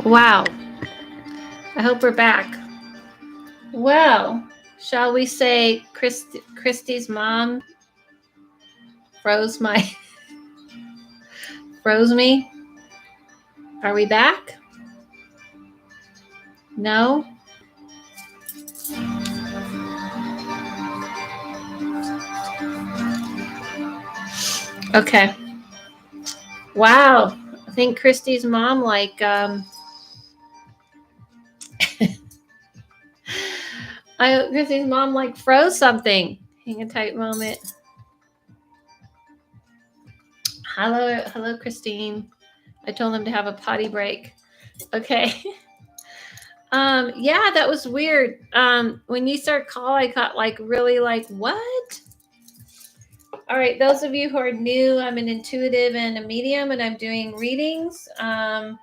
Wow. I hope we're back. Well, shall we say Christy's mom froze froze me? Are we back? No? Okay. Wow. I think Christy's mom Christy's mom froze something. Hang a tight moment. Hello, Christine. I told them to have a potty break. Okay. Yeah, that was weird. When you start call, I got really what? All right, those of you who are new, I'm an intuitive and a medium, and I'm doing readings. I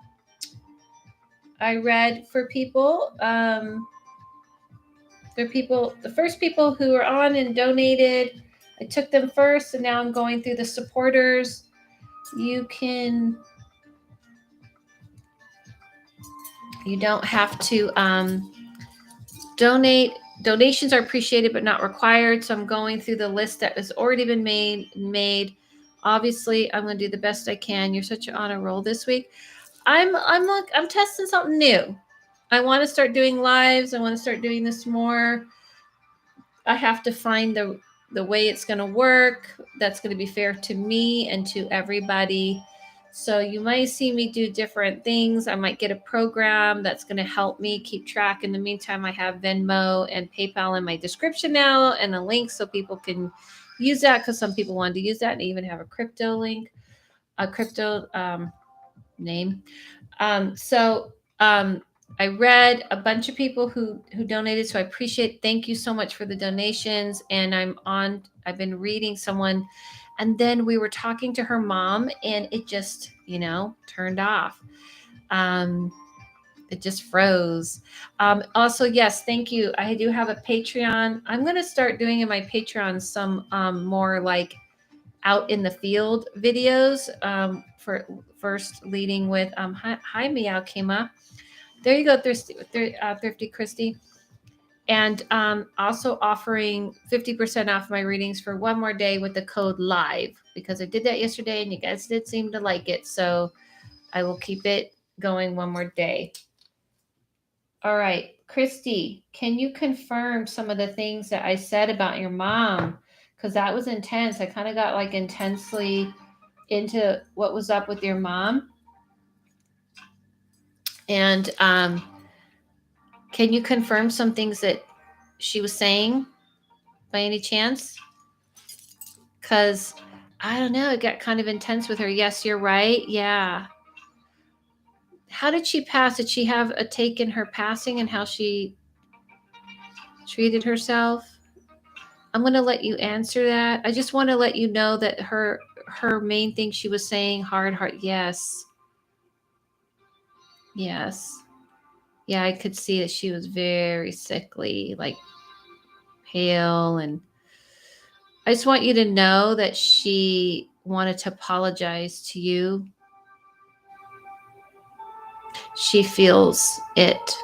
read for people. The first people who are on and donated. I took them first, and now I'm going through the supporters. You don't have to donate. Donations are appreciated but not required. So I'm going through the list that has already been made. Obviously, I'm going to do the best I can. You're such an honor roll this week. I'm testing something new. I want to start doing lives. I want to start doing this more. I have to find the way it's going to work that's going to be fair to me and to everybody. So you might see me do different things. I might get a program that's going to help me keep track. In the meantime, I have Venmo and PayPal in my description now and a link so people can use that, because some people wanted to use that, and even have a crypto link, a crypto name. I read a bunch of people who donated, so I appreciate. Thank you so much for the donations. And I've been reading someone, and then we were talking to her mom, and it just turned off. It just froze. Also, yes, thank you. I do have a Patreon. I'm going to start doing in my Patreon some more out in the field videos. For first leading with hi Meow came up. There you go, Thrifty Christy. And also offering 50% off my readings for one more day with the code LIVE, because I did that yesterday and you guys did seem to like it. So I will keep it going one more day. All right, Christy, can you confirm some of the things that I said about your mom? Because that was intense. I kind of got intensely into what was up with your mom. And can you confirm some things that she was saying by any chance? Because I don't know, it got kind of intense with her. Yes, you're right. Yeah. How did she pass? Did she have a take in her passing and how she treated herself? I'm going to let you answer that. I just want to let you know that her main thing she was saying, hard. Yes. Yes. Yeah, I could see that she was very sickly, pale. And I just want you to know that she wanted to apologize to you. She feels it,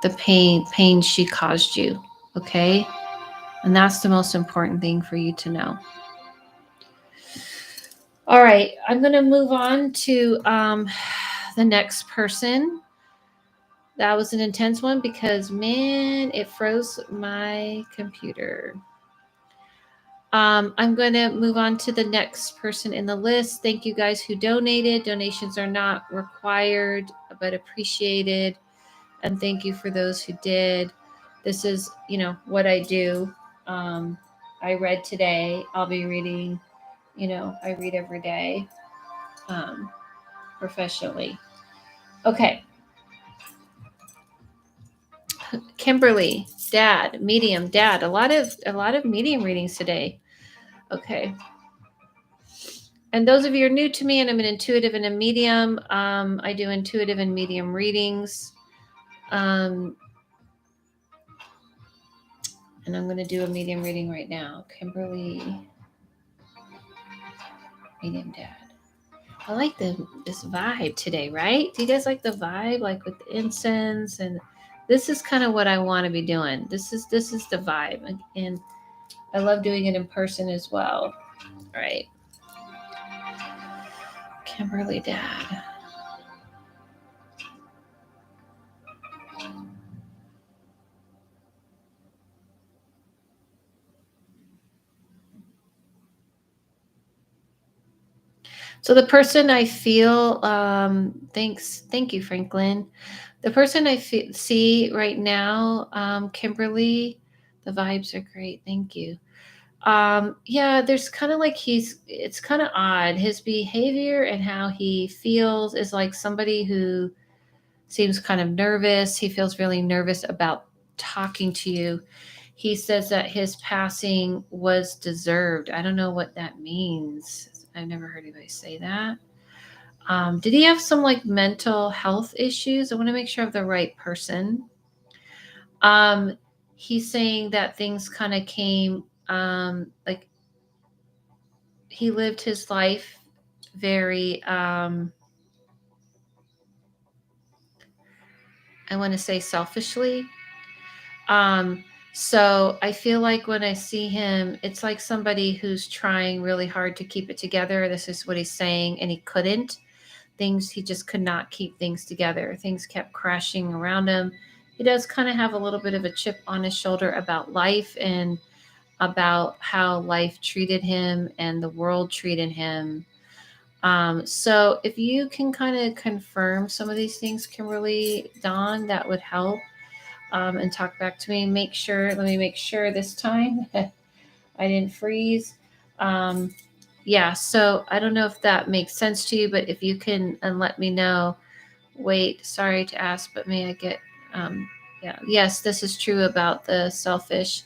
the pain she caused you. Okay. And that's the most important thing for you to know. All right. I'm going to move on to the next person. That was an intense one because, man, it froze my computer. I'm going to move on to the next person in the list. Thank you guys who donated. Donations are not required, but appreciated. And thank you for those who did. This is, what I do. I read today. I'll be reading, I read every day professionally. Okay. Kimberly, dad, medium, dad. A lot of medium readings today. Okay. And those of you who are new to me, and I'm an intuitive and a medium, I do intuitive and medium readings. And I'm going to do a medium reading right now. Kimberly, medium dad. I like this vibe today, right? Do you guys like the vibe, like with the incense? And this is kind of what I want to be doing. This is the vibe, and I love doing it in person as well. All right, Kimberly Dad. So the person I feel, thank you, Franklin. The person I see right now, Kimberly, the vibes are great. Thank you. Yeah, there's kind of like it's kind of odd. His behavior and how he feels is like somebody who seems kind of nervous. He feels really nervous about talking to you. He says that his passing was deserved. I don't know what that means. I've never heard anybody say that. Did he have some like mental health issues? I want to make sure I have the right person. Um, he's saying that things kind of came, like he lived his life very, I want to say selfishly. Um, so I feel like when I see him, it's like somebody who's trying really hard to keep it together. This is what he's saying, and he couldn't. He just could not keep things together. Things kept crashing around him. He does kind of have a little bit of a chip on his shoulder about life and about how life treated him and the world treated him. So if you can kind of confirm some of these things, Kimberly, Dawn, that would help. And talk back to me. Let me make sure this time I didn't freeze. Um, yeah, so I don't know if that makes sense to you, but if you can and let me know. Wait, sorry to ask, but may I get, yeah, yes, this is true about the selfish.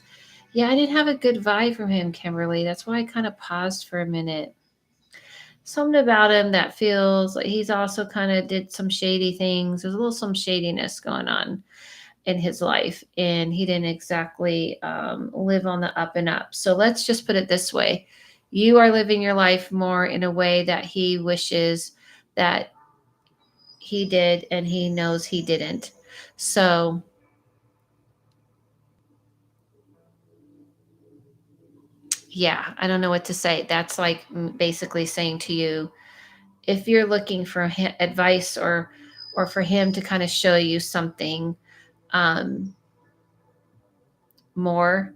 Yeah, I didn't have a good vibe from him, Kimberly. That's why I kind of paused for a minute. Something about him that feels like he's also kind of did some shady things. There's a little some shadiness going on in his life, and he didn't exactly live on the up and up. So let's just put it this way: you are living your life more in a way that he wishes that he did, and he knows he didn't. So yeah, I don't know what to say. That's like basically saying to you, if you're looking for advice or for him to kind of show you something um, more,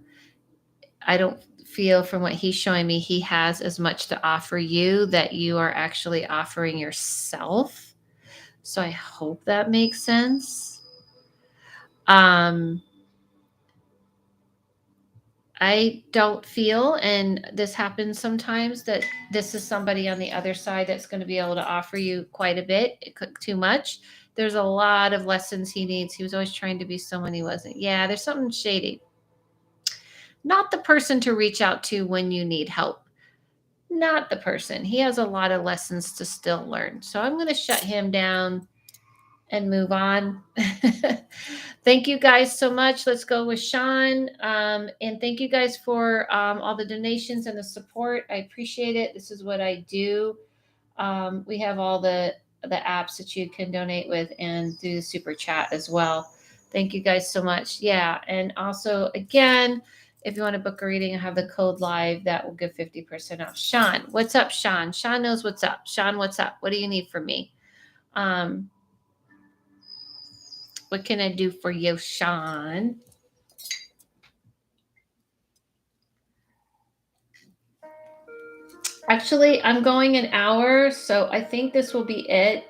I don't feel from what he's showing me he has as much to offer you that you are actually offering yourself. So I hope that makes sense. Um, I don't feel, and this happens sometimes, that this is somebody on the other side that's going to be able to offer you quite a bit. It could too much. There's a lot of lessons he needs. He was always trying to be someone he wasn't. Yeah, there's something shady. Not the person to reach out to when you need help. Not the person. He has a lot of lessons to still learn. So I'm going to shut him down and move on. Thank you guys so much. Let's go with Sean. And thank you guys for all the donations and the support. I appreciate it. This is what I do. We have all the apps that you can donate with and through the super chat as well. Thank you guys so much. Yeah. And also, again, if you want to book a reading, I have the code live that will give 50% off. Sean, what's up, Sean? Sean knows what's up. Sean, what's up? What do you need from me? What can I do for you, Sean? Actually, I'm going an hour, so I think this will be it.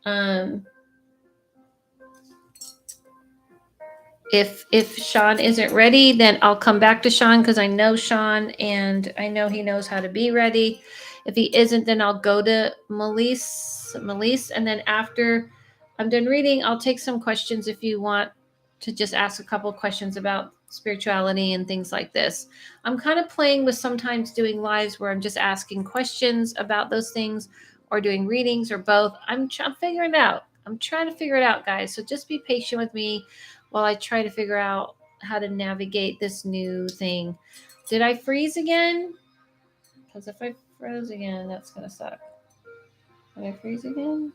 Um, if Sean isn't ready, then I'll come back to Sean because I know Sean and I know he knows how to be ready. If he isn't, then I'll go to Melise, and then after I'm done reading, I'll take some questions if you want to just ask a couple of questions about spirituality and things like this. I'm kind of playing with sometimes doing lives where I'm just asking questions about those things or doing readings or both. I'm figuring it out. I'm trying to figure it out, guys. So just be patient with me while I try to figure out how to navigate this new thing. Did I freeze again? Because if I froze again, that's going to suck. Did I freeze again?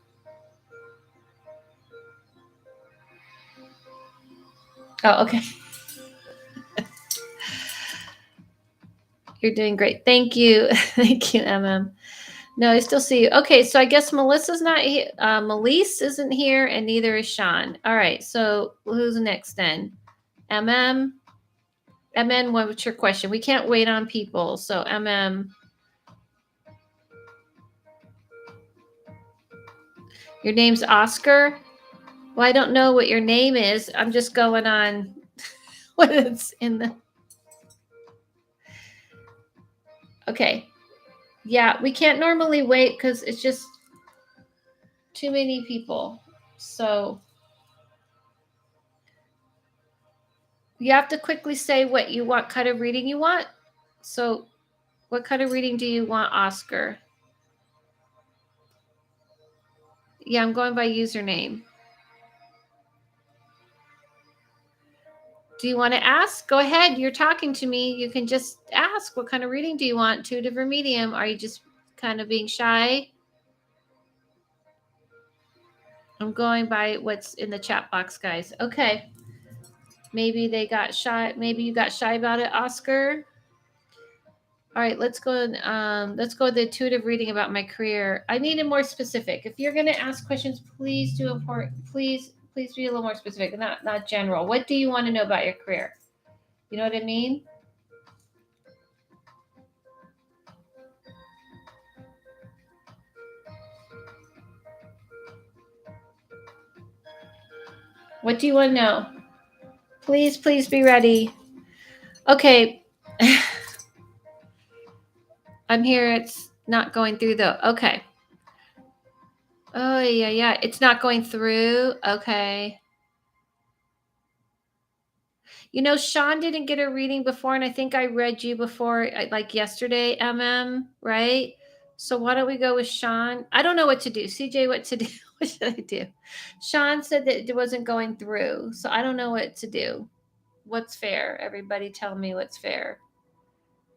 Oh, okay. You're doing great. Thank you. Thank you, No, I still see you. Okay, so I guess Melissa's not here. Melise isn't here, and neither is Sean. All right, so who's next then? What's your question? We can't wait on people. So your name's Oscar? Well, I don't know what your name is. I'm just going on what it's in the. Okay. Yeah, we can't normally wait because it's just too many people. So you have to quickly say what you want kind of reading you want. So what kind of reading do you want, Oscar? Yeah, I'm going by username. Do you want to ask? Go ahead. You're talking to me. You can just ask. What kind of reading do you want? Intuitive medium? Are you just kind of being shy? I'm going by what's in the chat box, guys. Okay. Maybe they got shy. Maybe you got shy about it, Oscar. All right, let's go. Let's go with the intuitive reading about my career. I need it more specific. If you're going to ask questions, please do important. Please be a little more specific, not general. What do you want to know about your career? You know what I mean? What do you want to know? Please be ready. Okay. I'm here. It's not going through though. Okay. Oh, yeah. It's not going through. Okay. You know, Sean didn't get a reading before, and I think I read you before, like yesterday, right? So why don't we go with Sean? I don't know what to do. CJ, what to do? What should I do? Sean said that it wasn't going through, so I don't know what to do. What's fair? Everybody tell me what's fair.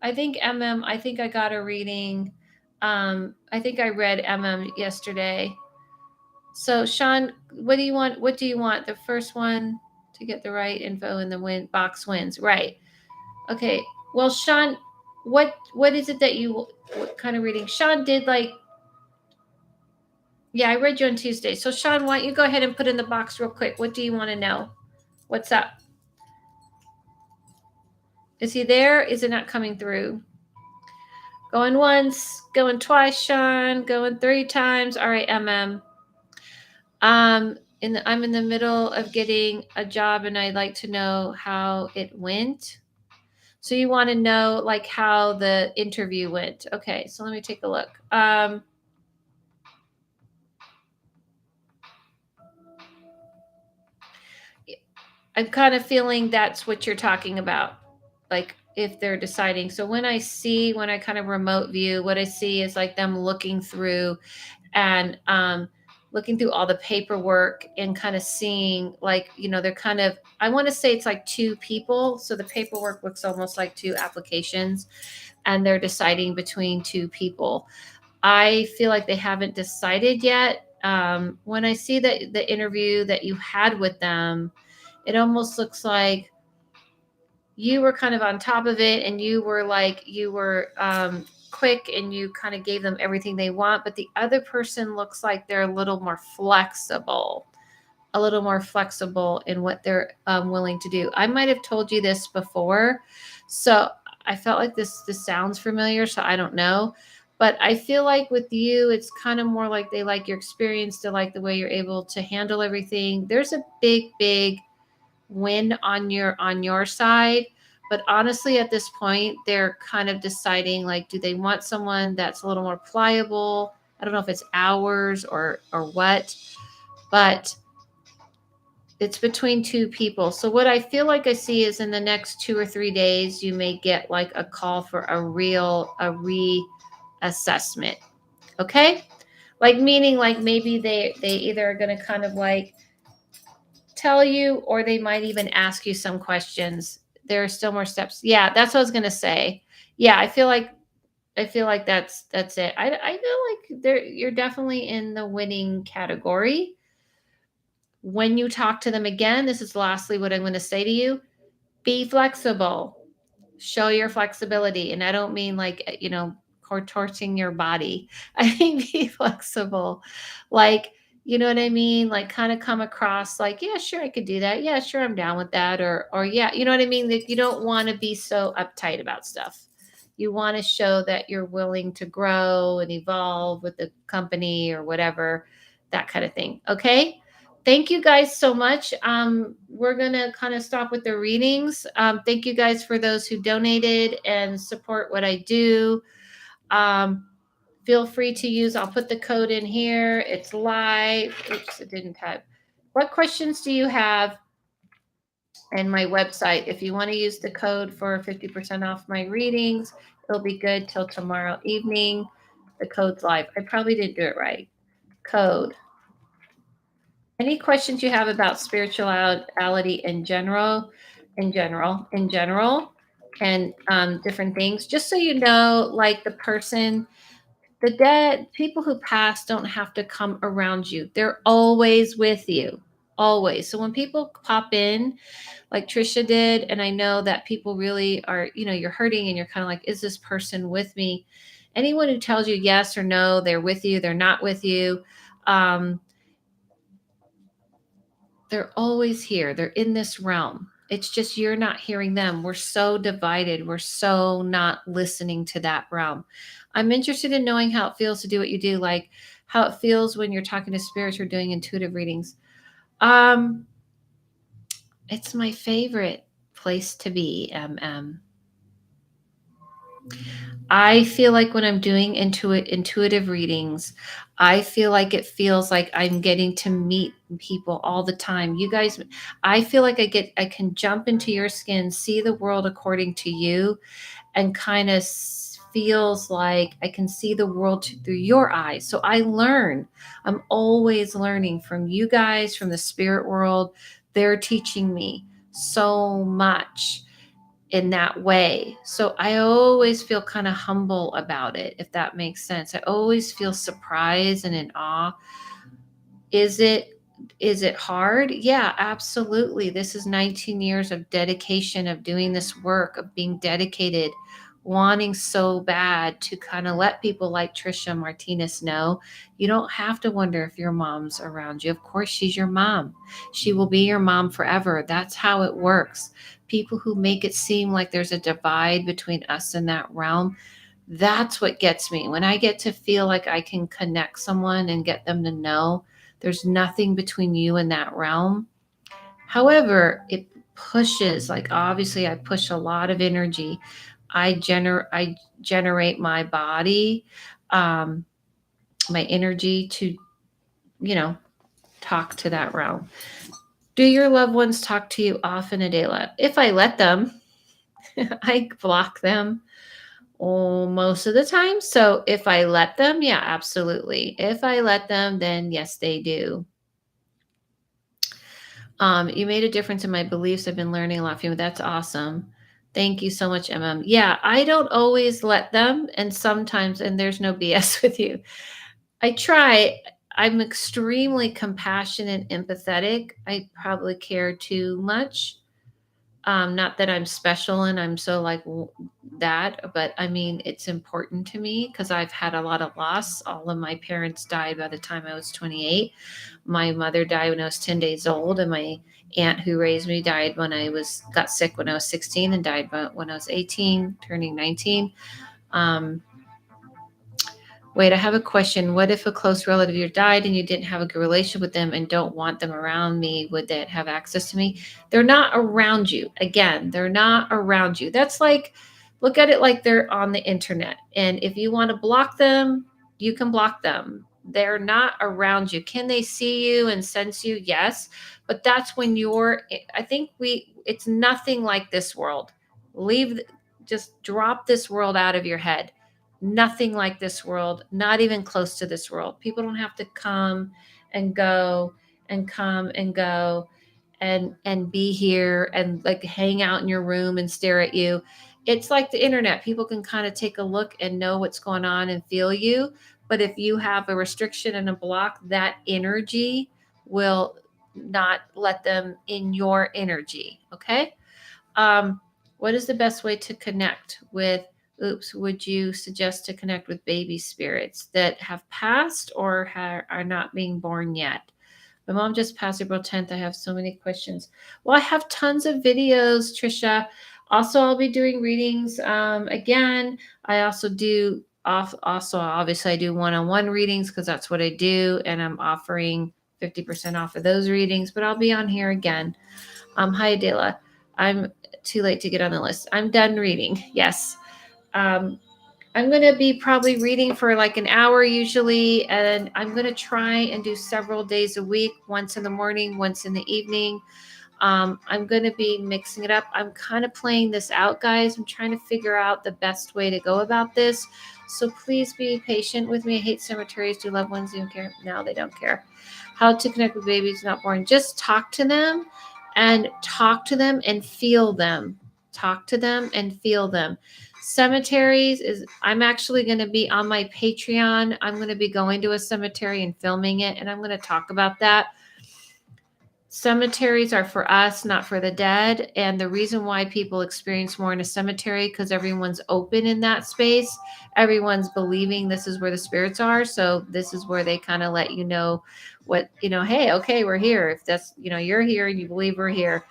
I think I think I got a reading. I think I read yesterday. So Sean, what do you want? What do you want? The first one to get the right info in the box wins, right? Okay. Well, Sean, what is it that you what kind of reading? Sean did like. Yeah, I read you on Tuesday. So Sean, why don't you go ahead and put in the box real quick? What do you want to know? What's up? Is he there? Is it not coming through? Going once, going twice, Sean, going 3 times. All right, I'm in the middle of getting a job and I'd like to know how it went. So you want to know like how the interview went. Okay, so let me take a look. I'm kind of feeling that's what you're talking about. Like if they're deciding. So when I kind of remote view, what I see is like them looking through and looking through all the paperwork and kind of seeing like, they're kind of, I want to say it's like 2 people. So the paperwork looks almost like 2 applications and they're deciding between 2 people. I feel like they haven't decided yet. When I see the interview that you had with them, it almost looks like you were kind of on top of it and you were quick and you kind of gave them everything they want, but the other person looks like they're a little more flexible in what they're willing to do. I might have told you this before, so I felt like this sounds familiar, so I don't know. But I feel like with you, it's kind of more like they like your experience, they like the way you're able to handle everything. There's a big win on your side, but honestly at this point they're kind of deciding like, do they want someone that's a little more pliable? I don't know if it's hours or what, but it's between 2 people. So what I feel like I see is in the next 2 or 3 days you may get like a call for a reassessment. Okay, like meaning like maybe they either are going to kind of like tell you, or they might even ask you some questions. There are still more steps. Yeah, that's what I was going to say. Yeah, I feel like I feel like that's it. I feel like you're definitely in the winning category. When you talk to them again, this is lastly what I'm going to say to you. Be flexible. Show your flexibility. And I don't mean like, contorting your body. I mean, be flexible. Like, you know what I mean? Like, kind of come across like, yeah, sure, I could do that. Yeah, sure, I'm down with that. Or yeah, you know what I mean? Like, you don't want to be so uptight about stuff. You want to show that you're willing to grow and evolve with the company or whatever, that kind of thing. Okay. Thank you guys so much. We're going to kind of stop with the readings. Thank you guys for those who donated and support what I do. Feel free to use, I'll put the code in here. It's live. Oops, it didn't type. What questions do you have? And my website, if you want to use the code for 50% off my readings, it'll be good till tomorrow evening. The code's live. I probably didn't do it right. Code. Any questions you have about spirituality in general, and different things, just so you know, like the dead people who pass don't have to come around you. They're always with you, always. So when people pop in, like Trisha did, and I know that people really are, you're hurting and you're kind of like, is this person with me? Anyone who tells you yes or no, they're with you, they're not with you. They're always here. They're in this realm. It's just you're not hearing them. We're so divided. We're so not listening to that realm. I'm interested in knowing how it feels to do what you do, like how it feels when you're talking to spirits or doing intuitive readings. It's my favorite place to be, MM. I feel like when I'm doing intuitive readings, I feel like it feels like I'm getting to meet people all the time. You guys, I feel like I can jump into your skin, see the world according to you, and kind of feels like I can see the world through your eyes. So I learn. I'm always learning from you guys, from the spirit world. They're teaching me so much in that way. So I always feel kind of humble about it, if that makes sense. I always feel surprised and in awe. Is it hard? Yeah, absolutely. This is 19 years of dedication, of doing this work, of being dedicated, wanting so bad to kind of let people like Trisha Martinez know you don't have to wonder if your mom's around you. Of course, she's your mom. She will be your mom forever. That's how it works. People who make it seem like there's a divide between us and that realm, that's what gets me. When I get to feel like I can connect someone and get them to know there's nothing between you and that realm. However, it pushes, like obviously I push a lot of energy. I generate my body, my energy to, you know, talk to that realm. Do your loved ones talk to you often, Adela? If I let them, I block them most of the time. So if I let them, yeah, absolutely. If I let them, then yes, they do. You made a difference in my beliefs. I've been learning a lot from you. That's awesome. Thank you so much, Yeah, I don't always let them, and sometimes, and there's no BS with you. I try. I'm extremely compassionate, empathetic. I probably care too much. Not that I'm special and I'm so like that, but I mean, it's important to me because I've had a lot of loss. All of my parents died by the time I was 28. My mother died when I was 10 days old, and my aunt who raised me died when got sick when I was 16 and died when I was 18, turning 19. Um, Wait, I have a question. What if a close relative of yours died and you didn't have a good relationship with them and don't want them around me? Would that have access to me? They're not around you. Again, they're not around you. That's like, look at it like they're on the internet. And if you want to block them, you can block them. They're not around you. Can they see you and sense you? Yes. But that's when I think it's nothing like this world. Just drop this world out of your head. Nothing like this world, not even close to this world. People don't have to come and go and come and go and be here and like hang out in your room and stare at you. it's like the internet. People can kind of take a look and know what's going on and feel you. But if you have a restriction and a block, that energy will not let them in your energy. Okay. Um, what is the best way to connect with? Would you suggest to connect with baby spirits that have passed or are not being born yet? My mom just passed April 10th. I have so many questions. Well, I have tons of videos, Trisha. Also, I'll be doing readings. Again, I also do also obviously I do one-on-one readings because that's what I do, and I'm offering 50% off of those readings, but I'll be on here again. Hi Adela. I'm too late to get on the list. I'm done reading. Yes. I'm going to be probably reading for like an hour usually, and I'm going to try and do several days a week, once in the morning, once in the evening. I'm going to be mixing it up. I'm kind of playing this out, guys. I'm trying to figure out the best way to go about this. So please be patient with me. I hate cemeteries. Do loved ones even care? No, they don't care. How to connect with babies not born. Just talk to them and feel them. Talk to them and feel them. Cemeteries I'm actually going to be on my Patreon. I'm going to be going to a cemetery and filming it, and I'm going to talk about that. Cemeteries are for us, not for the dead. And the reason why people experience more in a cemetery, because everyone's open in that space. Everyone's believing this is where the spirits are. So this is where they kind of let you know what, hey, okay, we're here. If that's, you're here and you believe we're here.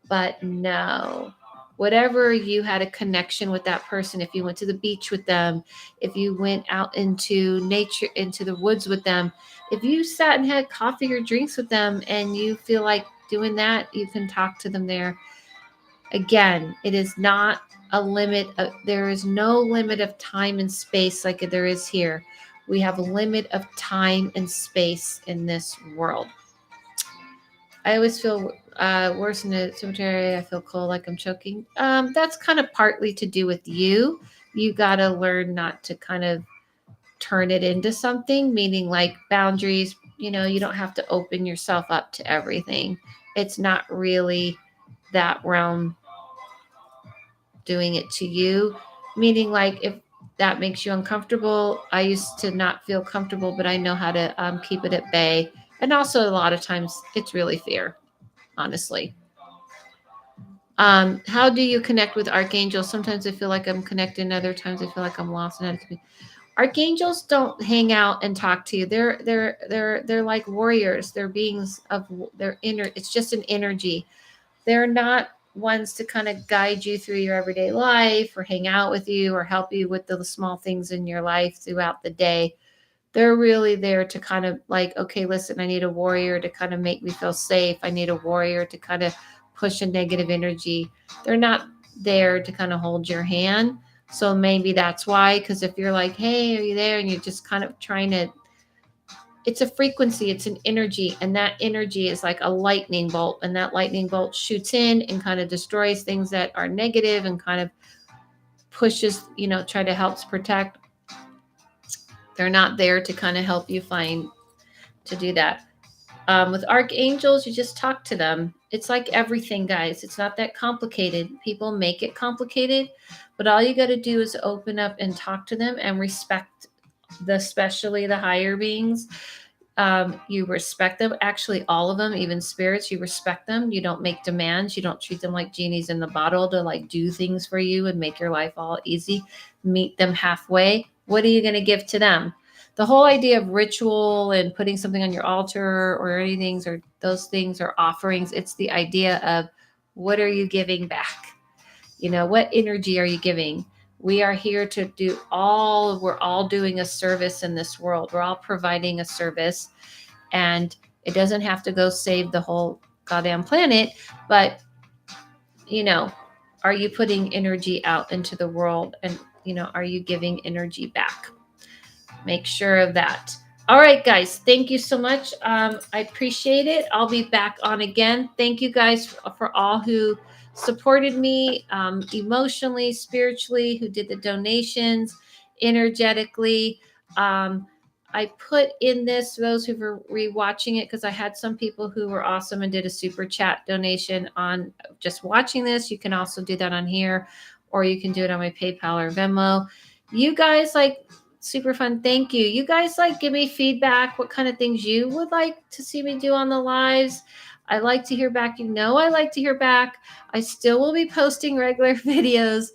But no, whatever you had a connection with that person, if you went to the beach with them, if you went out into nature, into the woods with them, if you sat and had coffee or drinks with them and you feel like doing that, you can talk to them there. Again, it is not a limit. There is no limit of time and space like there is here. We have a limit of time and space in this world. I always feel worse in the cemetery. I feel cold, like I'm choking. That's kind of partly to do with you. You got to learn not to kind of turn it into something, meaning like boundaries. You don't have to open yourself up to everything. It's not really that realm doing it to you, meaning like if that makes you uncomfortable. I used to not feel comfortable, but I know how to keep it at bay. And also a lot of times it's really fear. Honestly. How do you connect with archangels? Sometimes I feel like I'm connected, other times I feel like I'm lost. Archangels don't hang out and talk to you. They're like warriors. They're beings of their inner. It's just an energy. They're not ones to kind of guide you through your everyday life or hang out with you or help you with the small things in your life throughout the day. They're really there to kind of like, okay, listen, I need a warrior to kind of make me feel safe. I need a warrior to kind of push a negative energy. They're not there to kind of hold your hand. So maybe that's why, because if you're like, hey, are you there? And you're just kind of trying to, it's a frequency, it's an energy. And that energy is like a lightning bolt. And that lightning bolt shoots in and kind of destroys things that are negative and kind of pushes, try to help protect. They're not there to kind of help you to do that. With archangels, you just talk to them. It's like everything, guys. It's not that complicated. People make it complicated, but all you got to do is open up and talk to them and respect especially the higher beings. You respect them. Actually, all of them, even spirits, you respect them. You don't make demands. You don't treat them like genies in the bottle to like do things for you and make your life all easy. Meet them halfway. What are you going to give to them? The whole idea of ritual and putting something on your altar or anything, or those things are offerings. It's the idea of what are you giving back? What energy are you giving? We are here to we're all doing a service in this world. We're all providing a service, and it doesn't have to go save the whole goddamn planet, but are you putting energy out into the world, and are you giving energy back? Make sure of that. All right, guys, thank you so much. I appreciate it. I'll be back on again. Thank you guys for all who supported me emotionally, spiritually, who did the donations, energetically. I put in this, those who were rewatching it, because I had some people who were awesome and did a super chat donation on just watching this. You can also do that on here, or you can do it on my PayPal or Venmo. You guys, like, super fun. Thank you. You guys, like, give me feedback, what kind of things you would like to see me do on the lives. I like to hear back. You know, I like to hear back. I still will be posting regular videos.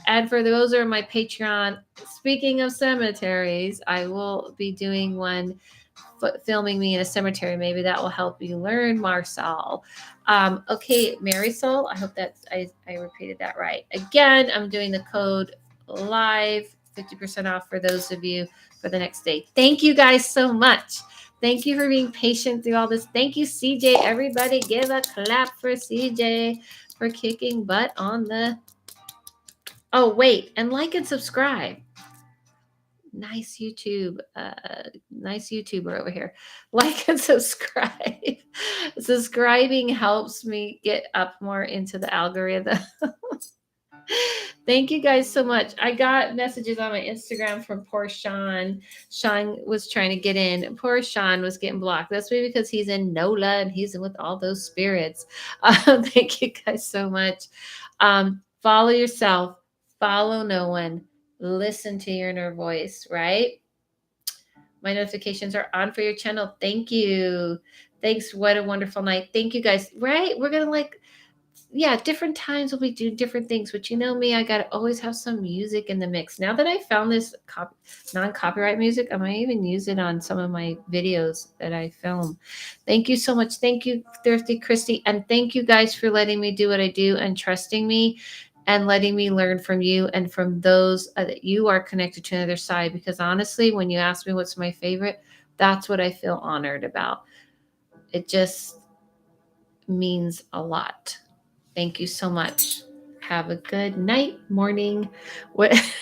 And for those who are on my Patreon, speaking of cemeteries, I will be doing one filming me in a cemetery. Maybe that will help you learn, Marcel. Okay, Marisol, I hope that I repeated that right. Again, I'm doing the code live, 50% off for those of you for the next day. Thank you guys so much. Thank you for being patient through all this. Thank you, CJ. Everybody give a clap for CJ for kicking butt on the... Oh, wait, and like and subscribe. Nice YouTube. Nice YouTuber over here. Like and subscribe. Subscribing helps me get up more into the algorithm. Thank you guys so much. I got messages on my Instagram from poor Sean. Sean was trying to get in. Poor Sean was getting blocked. That's maybe because he's in NOLA and he's with all those spirits. Thank you guys so much. Follow yourself. Follow no one. Listen to your inner voice, right? My notifications are on for your channel. Thank you. Thanks. What a wonderful night. Thank you guys. Right? We're going to, like, yeah, different times we'll be doing different things, but you know me, I got to always have some music in the mix. Now that I found this non-copyright music, I might even use it on some of my videos that I film. Thank you so much. Thank you, Thrifty Christy. And thank you guys for letting me do what I do and trusting me and letting me learn from you and from those that you are connected to the other side. Because honestly, when you ask me what's my favorite, that's what I feel honored about. It just means a lot. Thank you so much. Have a good night, morning.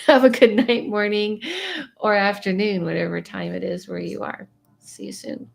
Have a good night, morning, or afternoon, whatever time it is where you are. See you soon.